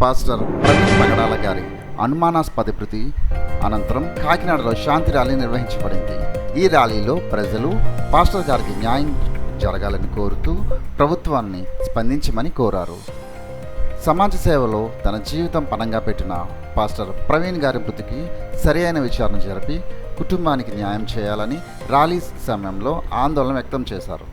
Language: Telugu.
పాస్టర్ ప్రవీణ్ పగడాల గారి అనుమానాస్పద మృతి అనంతరం కాకినాడలో శాంతి ర్యాలీ నిర్వహించబడింది. ఈ ర్యాలీలో ప్రజలు పాస్టర్ గారికి న్యాయం జరగాలని కోరుతూ ప్రభుత్వాన్ని స్పందించమని కోరారు. సమాజ సేవలో తన జీవితం పణంగా పెట్టిన పాస్టర్ ప్రవీణ్ గారి మృతికి సరియైన విచారణ జరిపి కుటుంబానికి న్యాయం చేయాలని ర్యాలీ సమయంలో ఆందోళన వ్యక్తం చేశారు.